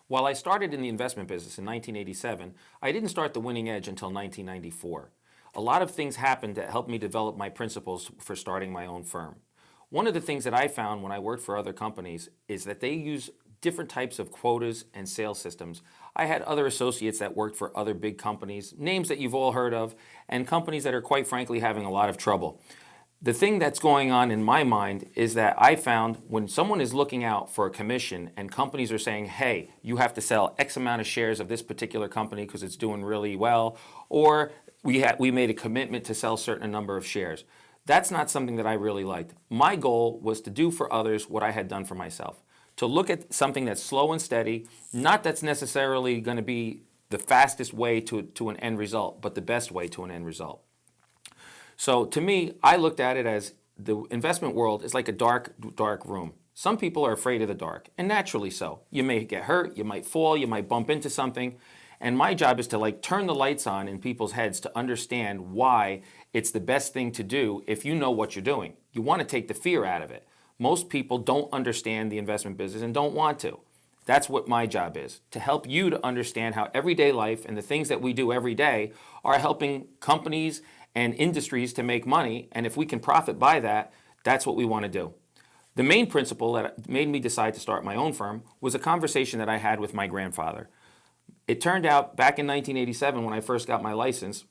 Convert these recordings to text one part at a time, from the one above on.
While I started in the investment business in 1987, I didn't start the winning edge until 1994. A lot of things happened that helped me develop my principles for starting my own firm. One of the things that I found when I worked for other companies is that they use different types of quotas and sales systems. I had other associates that worked for other big companies, names that you've all heard of, and companies that are quite frankly having a lot of trouble. The thing that's going on in my mind is that I found when someone is looking out for a commission and companies are saying, hey, you have to sell X amount of shares of this particular company because it's doing really well, or we made a commitment to sell a certain number of shares. That's not something that I really liked. My goal was to do for others what I had done for myself. To look at something that's slow and steady, not that's necessarily going to be the fastest way to an end result, but the best way to an end result. So to me, I looked at it as the investment world is like a dark, dark room. Some people are afraid of the dark, and naturally so. You may get hurt, you might fall, you might bump into something. And my job is to turn the lights on in people's heads to understand why it's the best thing to do if you know what you're doing. You want to take the fear out of it. Most people don't understand the investment business and don't want to. That's what my job is, to help you to understand how everyday life and the things that we do every day are helping companies and industries to make money, and if we can profit by that, that's what we want to do. The main principle that made me decide to start my own firm was a conversation that I had with my grandfather. It turned out back in 1987 when I first got my license,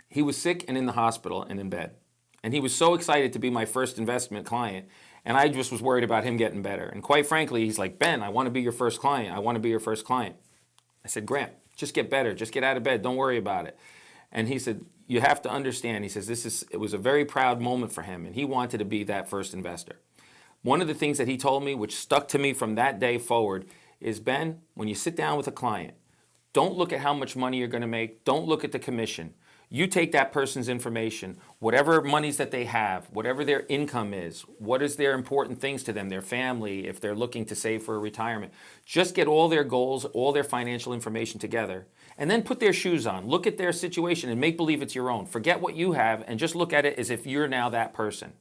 he was sick and in the hospital and in bed. And he was so excited to be my first investment client, and I just was worried about him getting better. And quite frankly, he's like, Ben, I want to be your first client. I want to be your first client. I said, Grant, just get better. Just get out of bed. Don't worry about it. And he said, you have to understand, he says, it was a very proud moment for him, and he wanted to be that first investor. One of the things that he told me, which stuck to me from that day forward, is, Ben, when you sit down with a client, don't look at how much money you're going to make. Don't look at the commission. You take that person's information, whatever monies that they have, whatever their income is, what is their important things to them, their family, if they're looking to save for a retirement. Just get all their goals, all their financial information together, and then put their shoes on. Look at their situation and make believe it's your own. Forget what you have and just look at it as if you're now that person.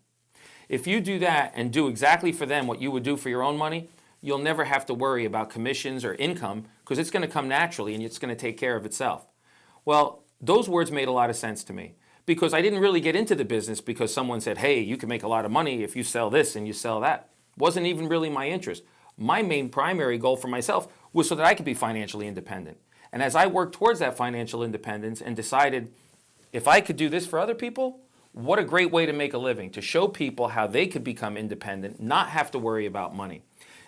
If you do that and do exactly for them what you would do for your own money, you'll never have to worry about commissions or income because it's going to come naturally and it's going to take care of itself. Well, those words made a lot of sense to me because I didn't really get into the business because someone said, hey, you can make a lot of money if you sell this and you sell that. Wasn't even really my interest. My main primary goal for myself was so that I could be financially independent. And as I worked towards that financial independence and decided if I could do this for other people, what a great way to make a living, to show people how they could become independent, not have to worry about money.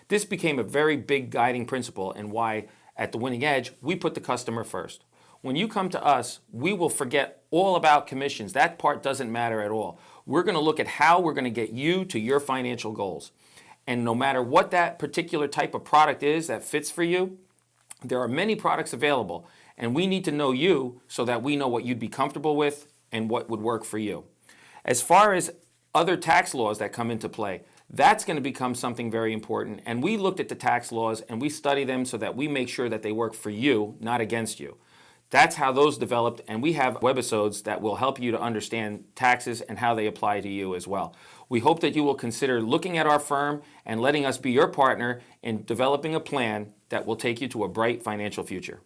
This became a very big guiding principle and why at The Winning Edge, we put the customer first. When you come to us, we will forget all about commissions. That part doesn't matter at all. We're going to look at how we're going to get you to your financial goals. And no matter what that particular type of product is that fits for you, there are many products available. And we need to know you so that we know what you'd be comfortable with and what would work for you. As far as other tax laws that come into play, that's going to become something very important. And we looked at the tax laws and we study them so that we make sure that they work for you, not against you. That's how those developed, and we have webisodes that will help you to understand taxes and how they apply to you as well. We hope that you will consider looking at our firm and letting us be your partner in developing a plan that will take you to a bright financial future.